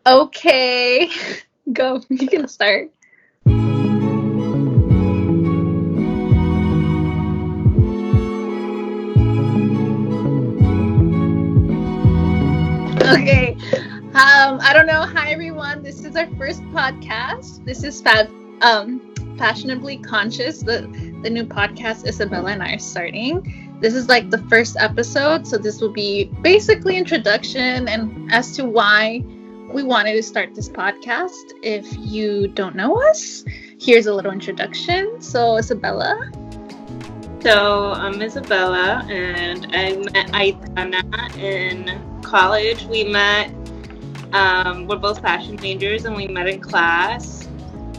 Okay, go. You can start. Okay. I don't know. Hi, everyone. This is our first podcast. This is Fashionably Conscious, the new podcast Isabella and I are starting. This is like the first episode, so this will be basically introduction and as to why we wanted to start this podcast. If you don't know us, here's a little introduction. So, Isabella. So I'm Isabella, and I met Aitana in college. We met. We're both fashion majors, and we met in class.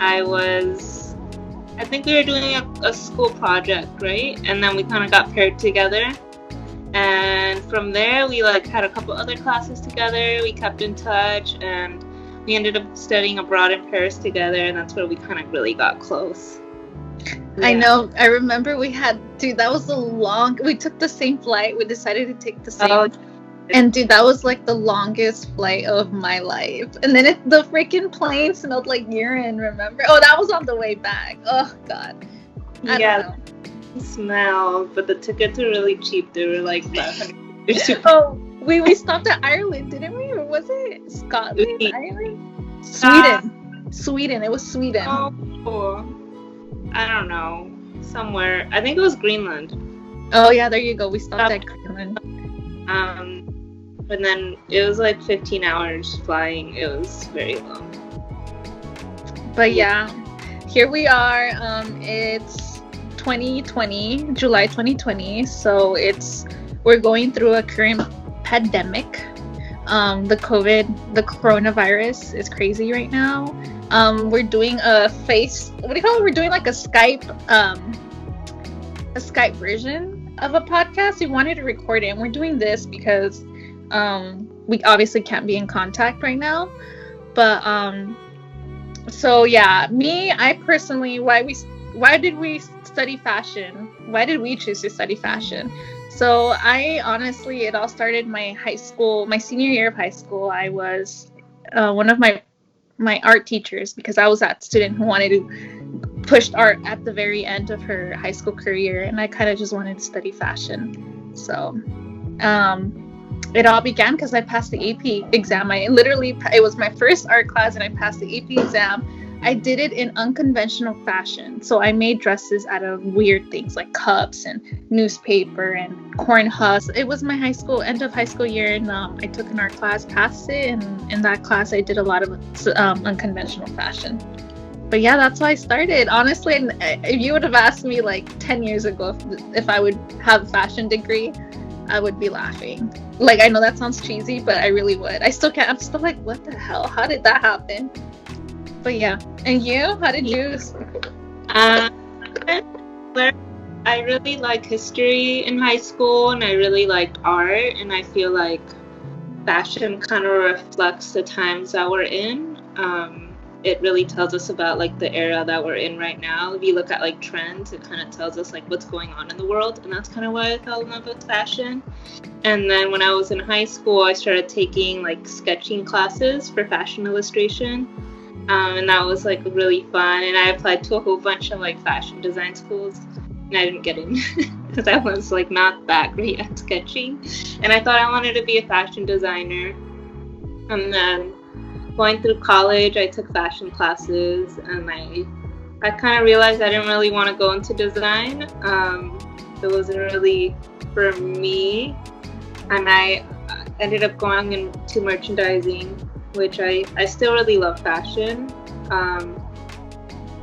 I think we were doing a school project, right? And then we kind of got paired together. And from there, we had a couple other classes together. We kept in touch, and we ended up studying abroad in Paris together, and that's where we kind of really got close. Yeah. I know. I remember that was we took the same flight. We decided to take the same. And dude, that was like the longest flight of my life. And then the freaking plane smelled like urine, remember? Oh, that was on the way back. Oh, God. I don't know. Smell, but the tickets were really cheap. They were like $500. Oh, we stopped at Ireland, didn't we? Or was it Scotland? Ireland? Sweden. It was Sweden. Oh. I don't know, somewhere. I think it was Greenland. Oh yeah, there you go. We stopped at Greenland. And then it was like 15 hours flying. It was very long. But yeah, here we are. It's 2020, July 2020. So we're going through a current pandemic. The coronavirus is crazy right now. We're doing we're doing like a Skype version of a podcast. We wanted to record it, and we're doing this because we obviously can't be in contact right now. But so yeah, I personally, why did we study fashion? Why did we choose to study fashion? So it all started my senior year of high school. I was one of my art teachers, because I was that student who wanted to push art at the very end of her high school career, and I kind of just wanted to study fashion. So it all began because I passed the AP exam. It was my first art class, and I passed the AP exam. I did it in unconventional fashion. So I made dresses out of weird things like cups and newspaper and corn husks. It was my end of high school year, and I took an art class, passed it, and in that class I did a lot of unconventional fashion. But yeah, that's how I started. Honestly, if you would have asked me like 10 years ago if I would have a fashion degree, I would be laughing. Like, I know that sounds cheesy, but I really would. I'm still like, what the hell? How did that happen? But yeah. And you? How did you? I really liked history in high school, and I really liked art, and I feel like fashion kind of reflects the times that we're in. It really tells us about like the era that we're in right now. If you look at like trends, it kind of tells us like what's going on in the world, and that's kind of why I fell in love with fashion. And then when I was in high school, I started taking like sketching classes for fashion illustration. And that was like really fun, and I applied to a whole bunch of like fashion design schools, and I didn't get in because I was like not that great at sketching, and I thought I wanted to be a fashion designer. And then going through college, I took fashion classes, and I kind of realized I didn't really want to go into design. It wasn't really for me, and I ended up going into merchandising, which I still really love fashion.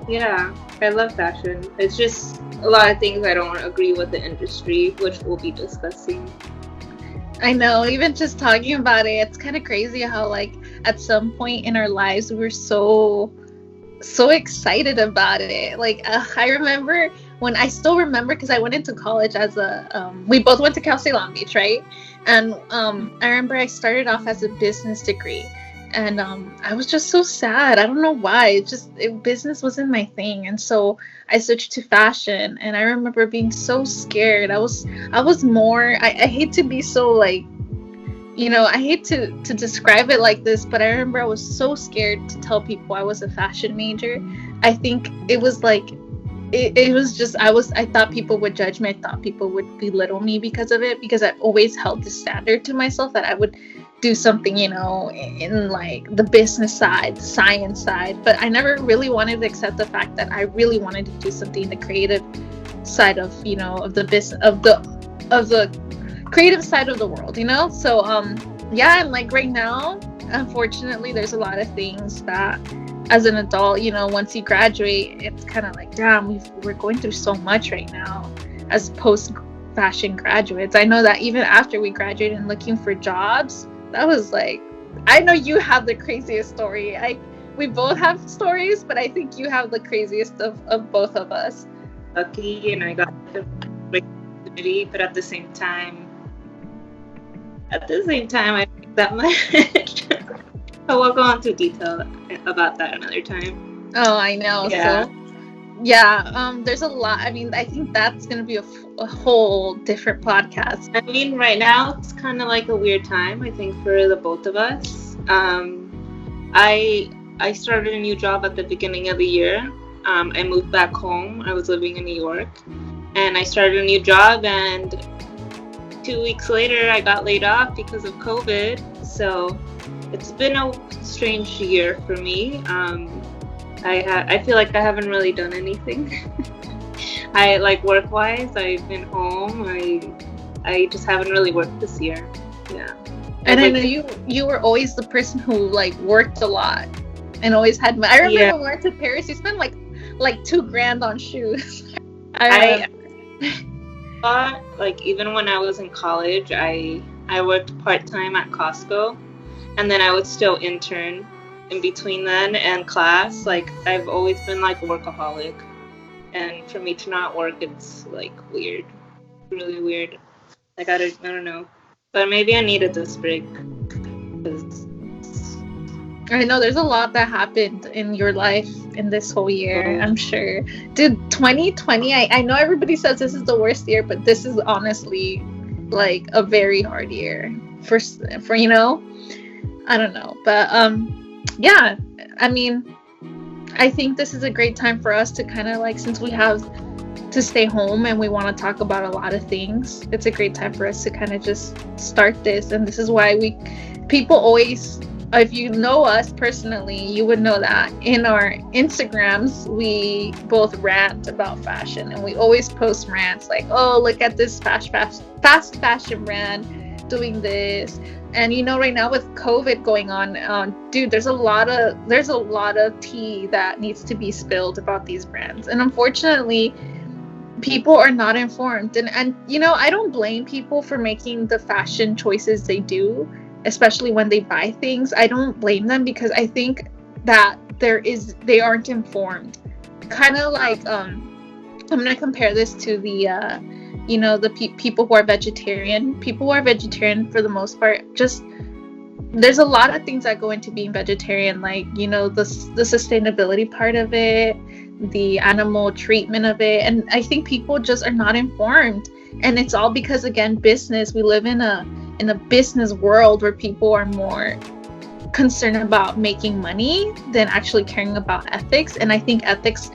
Yeah, I love fashion. It's just a lot of things I don't agree with the industry, which we'll be discussing. I know, even just talking about it, it's kind of crazy how like at some point in our lives we were so excited about it. Like I remember because I went into college as we both went to Cal State Long Beach, right? And I remember I started off as a business degree. And I was just so sad. I don't know why. Business wasn't my thing. And so I switched to fashion. And I remember being so scared. I hate to be so like I hate to describe it like this, but I remember I was so scared to tell people I was a fashion major. I think it was like it was just I thought people would judge me. I thought people would belittle me because of it, because I always held the standard to myself that I would do something, in like the business side, the science side. But I never really wanted to accept the fact that I really wanted to do something in the creative side of, of the business of the creative side of the world, So yeah, and like right now, unfortunately, there's a lot of things that as an adult, once you graduate, it's kind of like, damn, we're going through so much right now as post fashion graduates. I know that even after we graduated and looking for jobs, that was like, I know you have the craziest story. We both have stories, but I think you have the craziest of both of us. Lucky, and I got the opportunity, but at the same time, I think that much. But we'll go into detail about that another time. Oh, I know. Yeah. So, yeah, there's a lot. I mean, I think that's going to be a whole different podcast. I mean, right now, it's kind of like a weird time, I think, for the both of us. I started a new job at the beginning of the year. I moved back home. I was living in New York. And I started a new job, and 2 weeks later, I got laid off because of COVID. So it's been a strange year for me. I feel like I haven't really done anything. I like work-wise, I've been home. I just haven't really worked this year. Yeah. And I know you were always the person who like worked a lot and always had money. I remember when we went to Paris, you spent like $2,000 on shoes. I thought, like, even when I was in college, I worked part-time at Costco, and then I would still intern in between then and class. Like, I've always been like a workaholic, and for me to not work, it's like weird, really weird. Like, I don't know, but maybe I needed this break. I know there's a lot that happened in your life in this whole year, I'm sure. Dude, 2020, I know everybody says this is the worst year, but this is honestly like a very hard year for I don't know. But yeah, I mean, I think this is a great time for us to kind of like, since we have to stay home and we want to talk about a lot of things, it's a great time for us to kind of just start this. And this is why people always, if you know us personally, you would know that in our Instagrams, we both rant about fashion, and we always post rants like, oh, look at this fast fashion brand doing this. And right now with COVID going on, dude, there's a lot of tea that needs to be spilled about these brands. And unfortunately, people are not informed. And I don't blame people for making the fashion choices they do, especially when they buy things. I don't blame them, because I think that they aren't informed. Kind of like I'm gonna compare this to the people who are vegetarian. People who are vegetarian, for the most part, just there's a lot of things that go into being vegetarian, like the sustainability part of it, the animal treatment of it, and I think people just are not informed. And it's all because, again, business. We live in a business world where people are more concerned about making money than actually caring about ethics. And I think ethics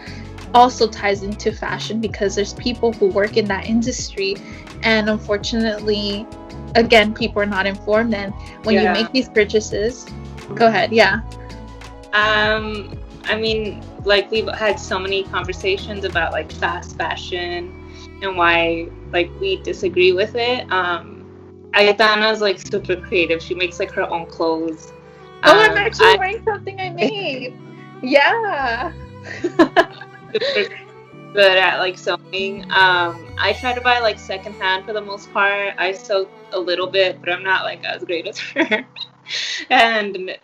also ties into fashion, because there's people who work in that industry, and unfortunately, again, people are not informed. And when you make these purchases, go ahead. I mean, like, we've had so many conversations about like fast fashion and why like we disagree with it. Ayatana's like super creative. She makes like her own clothes. I'm actually wearing something I made. Yeah. Good at like sewing. I try to buy like secondhand for the most part. I sew a little bit, but I'm not like as great as her. And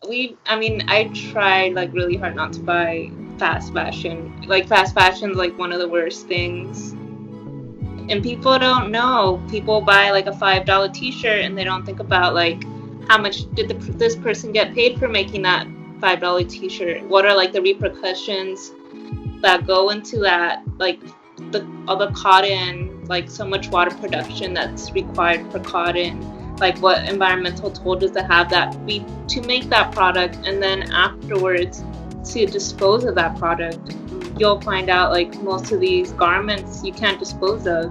I tried like really hard not to buy fast fashion. Like, fast fashion's like one of the worst things. And people don't know. People buy like a $5 t-shirt and they don't think about like how much did this person get paid for making that $5 t-shirt? What are like the repercussions that go into that? Like all the cotton, like so much water production that's required for cotton. like what environmental toll does it have that we to make that product, and then afterwards to dispose of that product. You'll find out like most of these garments you can't dispose of,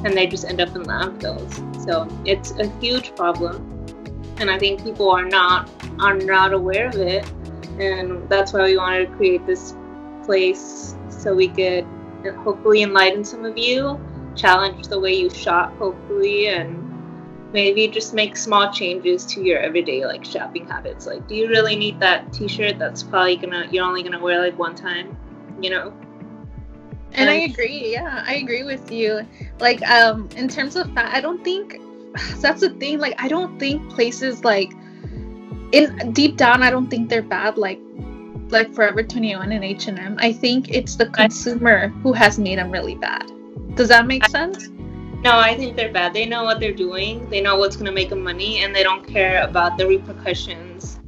and they just end up in landfills. So it's a huge problem, and I think people are not aware of it, and that's why we wanted to create this place so we could hopefully enlighten some of you, challenge the way you shop hopefully, and maybe just make small changes to your everyday like shopping habits. Like, do you really need that t-shirt that's probably you're only gonna wear like one time, you know? And I agree. Yeah, I agree with you. Like, in terms of that, I don't think that's the thing. Like, I don't think places like in deep down, I don't think they're bad. Like Forever 21 and H&M. I think it's the consumer who has made them really bad. Does that make sense? No, I think they're bad. They know what they're doing. They know what's going to make them money, and they don't care about the repercussions.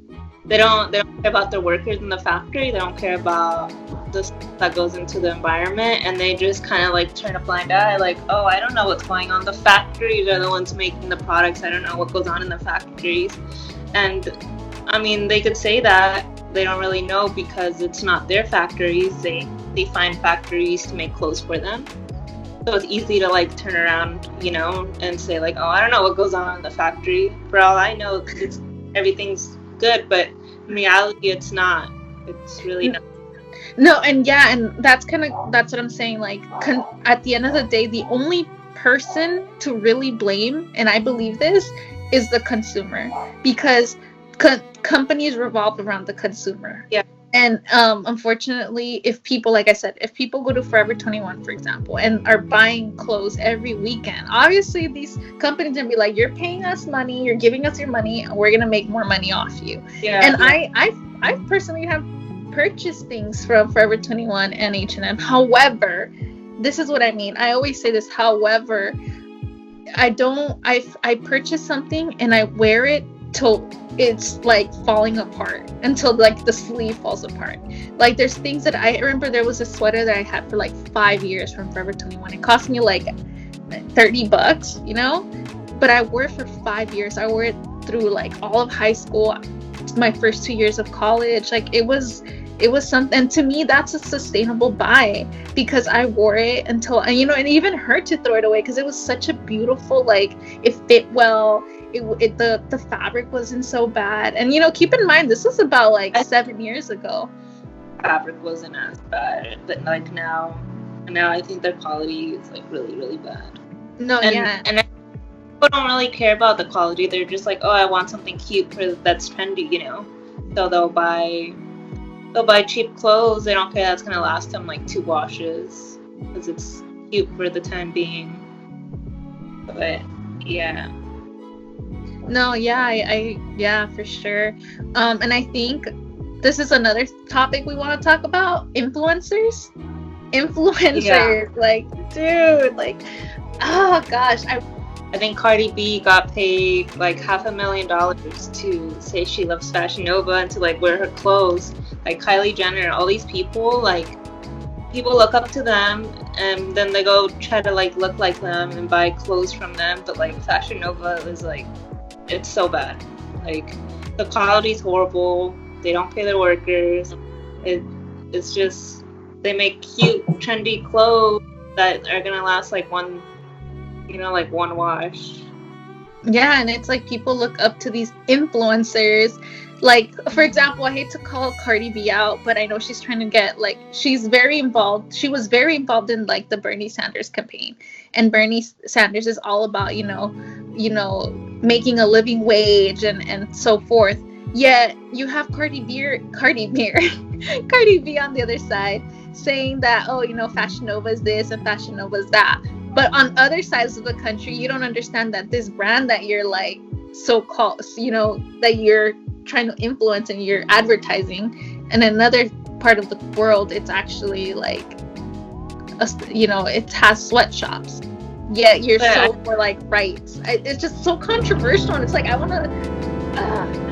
They don't care about the workers in the factory. They don't care about the stuff that goes into the environment, and they just kind of like turn a blind eye. Like, oh, I don't know what's going on. The factories are the ones making the products. I don't know what goes on in the factories. And I mean, they could say that. They don't really know because it's not their factories. They find factories to make clothes for them. So it's easy to like turn around, you know, and say like, oh, I don't know what goes on in the factory. For all I know, everything's good, but in reality, it's not. It's really not. No, and yeah, and that's what I'm saying. Like, at the end of the day, the only person to really blame, and I believe this, is the consumer, because companies revolve around the consumer. Yeah. And unfortunately, if people, like I said, if people go to Forever 21, for example, and are buying clothes every weekend, obviously these companies are going to be like, you're paying us money, you're giving us your money, and we're going to make more money off you. Yeah. And I personally have purchased things from Forever 21 and H&M. However, this is what I mean. I always say this. However, I purchase something and I wear it till it's like falling apart, until like the sleeve falls apart. Like, there's things that I remember. There was a sweater that I had for like 5 years from Forever 21. It cost me like $30, you know, but I wore it for 5 years. I wore it through like all of high school, my first 2 years of college. Like, it was something. And to me, that's a sustainable buy, because I wore it until, you know, it even hurt to throw it away because it was such a beautiful, like, it fit well. The fabric wasn't so bad. And, you know, keep in mind, this was about like 7 years ago. Fabric wasn't as bad, but like now I think their quality is like really, really bad. No, yeah. And people don't really care about the quality. They're just like, oh, I want something cute that's trendy, you know. So they'll buy cheap clothes. They don't care that's gonna last them like 2 washes because it's cute for the time being. But yeah. No, yeah, I yeah, for sure. And I think this is another topic we want to talk about: influencers. Yeah. Like, dude, like, oh gosh, I think Cardi B got paid like $500,000 to say she loves Fashion Nova and to like wear her clothes. Like Kylie Jenner, all these people, like, people look up to them and then they go try to like look like them and buy clothes from them. But like Fashion Nova is like, it's so bad. Like, the quality's horrible. They don't pay their workers. It's just, they make cute, trendy clothes that are gonna last like one wash. Yeah, and it's like people look up to these influencers. Like, for example, I hate to call Cardi B out, but I know she's trying to get, like, she's very involved. She was very involved in like the Bernie Sanders campaign, and Bernie Sanders is all about, you know, making a living wage and so forth. Yet you have Cardi B on the other side saying that, oh, you know, Fashion Nova is this and Fashion Nova is that. But on other sides of the country, you don't understand that this brand that you're like so-called, you know, that you're trying to influence and you're advertising, and another part of the world, it's actually like, you know, it has sweatshops. Yet you're so for like rights. It's just so controversial, and it's like, I want to.